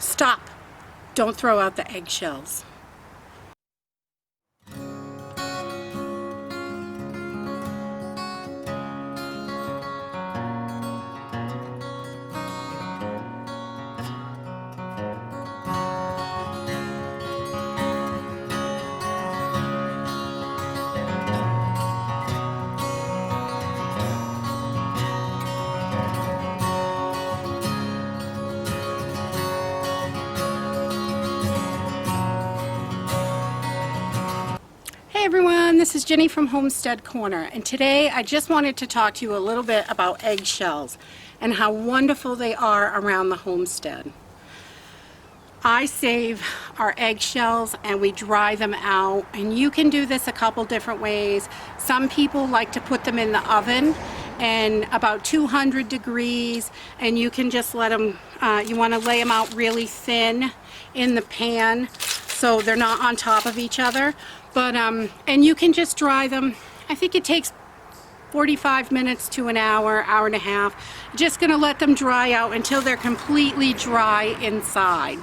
Stop! Don't throw out the eggshells. Hey everyone, this is Jenny from Homestead Corner, and today I just wanted to talk to you a little bit about eggshells and how wonderful they are around the homestead. I save our eggshells and we dry them out, and you can do this a couple different ways. Some people like to put them in the oven and about 200 degrees, and you can just let them, you want to lay them out really thin in the pan so they're not on top of each other. But and you can just dry them. I think it takes 45 minutes to an hour, hour and a half. Just gonna let them dry out until they're completely dry inside.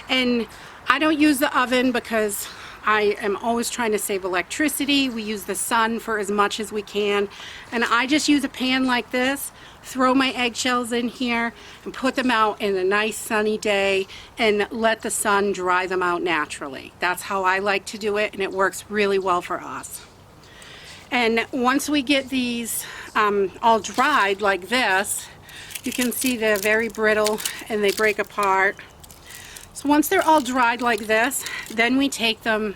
And I don't use the oven because I am always trying to save electricity. We use the sun for as much as we can. And I just use a pan like this, throw my eggshells in here and put them out in a nice sunny day and let the sun dry them out naturally. That's how I like to do it, and it works really well for us. And once we get these all dried like this, you can see they're very brittle and they break apart. So once they're all dried like this, then we take them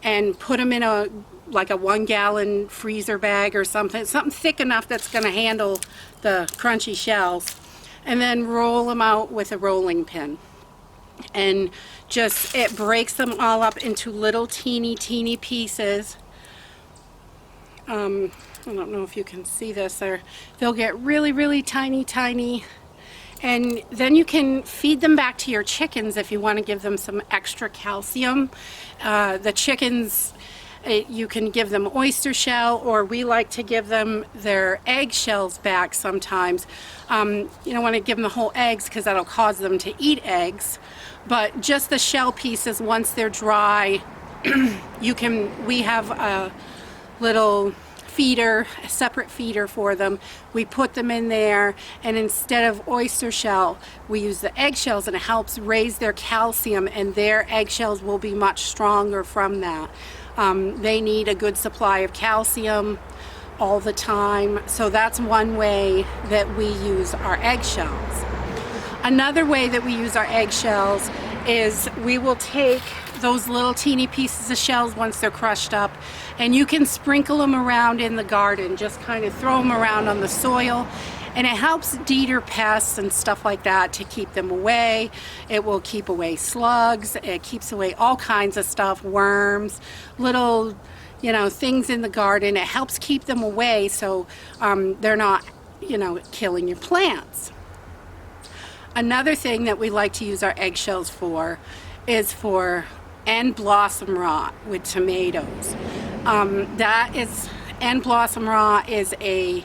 and put them in a 1-gallon freezer bag or something thick enough that's going to handle the crunchy shells, and then roll them out with a rolling pin. And just, it breaks them all up into little teeny pieces. I don't know if you can see this, or they'll get really tiny. And then you can feed them back to your chickens if you want to give them some extra calcium. The chickens, you can give them oyster shell, or we like to give them their egg shells back sometimes. You don't want to give them the whole eggs because that'll cause them to eat eggs. But just the shell pieces, once they're dry, we have a little feeder, a separate feeder for them. We put them in there, and instead of oyster shell, we use the eggshells, and it helps raise their calcium, and their eggshells will be much stronger from that. They need a good supply of calcium all the time, so that's one way that we use our eggshells. Another way that we use our eggshells is we will take those little teeny pieces of shells once they're crushed up, and you can sprinkle them around in the garden. Just kind of throw them around on the soil, and it helps deter pests and stuff like that to keep them away. It will keep away slugs. It keeps away all kinds of stuff, worms, little, things in the garden. It helps keep them away so they're not, killing your plants. Another thing that we like to use our eggshells for is for end blossom rot with tomatoes. End blossom rot is it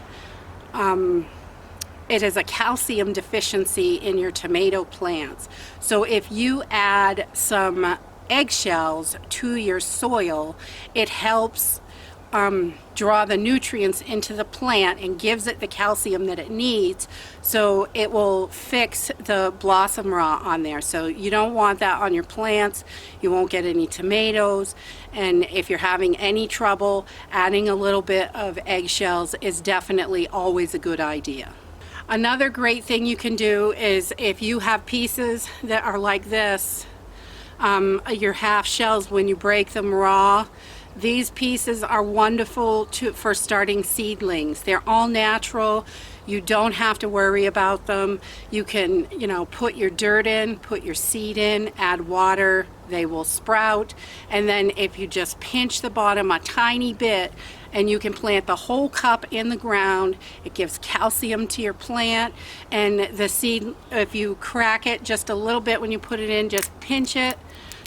is a calcium deficiency in your tomato plants. So if you add some eggshells to your soil, it helps draw the nutrients into the plant and gives it the calcium that it needs, so it will fix the blossom rot on there. So you don't want that on your plants. You won't get any tomatoes, and if you're having any trouble, adding a little bit of eggshells is definitely always a good idea. Another great thing you can do is, if you have pieces that are like this, your half shells, when you break them raw, these pieces are wonderful for starting seedlings. They're all natural. You don't have to worry about them. You can, put your dirt in, put your seed in, add water, they will sprout. And then if you just pinch the bottom a tiny bit, and you can plant the whole cup in the ground. It gives calcium to your plant, and the seed, if you crack it just a little bit when you put it in, just pinch it,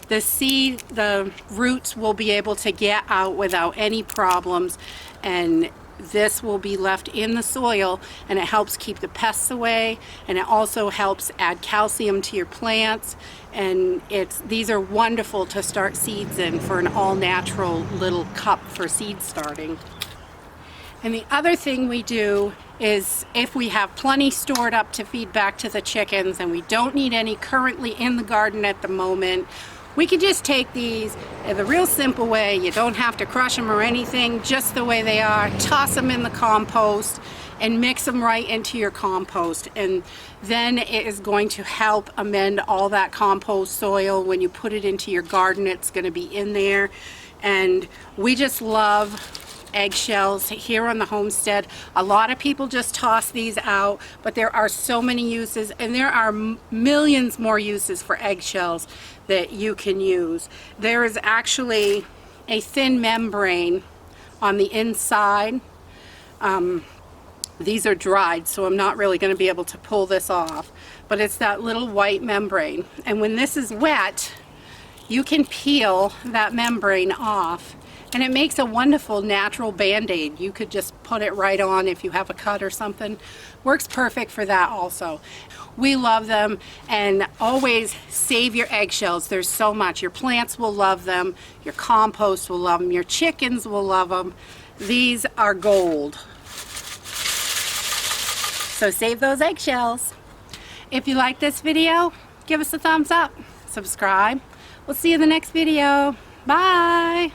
the roots will be able to get out without any problems, and this will be left in the soil, and it helps keep the pests away, and it also helps add calcium to your plants. And these are wonderful to start seeds in for an all-natural little cup for seed starting. And the other thing we do is, if we have plenty stored up to feed back to the chickens and we don't need any currently in the garden at the moment, we can just take these in the real simple way. You don't have to crush them or anything, just the way they are. Toss them in the compost and mix them right into your compost, and then it is going to help amend all that compost soil. When you put it into your garden, it's going to be in there. And we just love eggshells here on the homestead. A lot of people just toss these out, but there are so many uses, and there are millions more uses for eggshells that you can use. There is actually a thin membrane on the inside. These are dried, so I'm not really going to be able to pull this off, but it's that little white membrane, and when this is wet, you can peel that membrane off, and it makes a wonderful natural band-aid. You could just put it right on if you have a cut or something. Works perfect for that also. We love them, and always save your eggshells. There's so much. Your plants will love them, your compost will love them, your chickens will love them. These are gold. So save those eggshells. If you like this video, give us a thumbs up. Subscribe. We'll see you in the next video. Bye.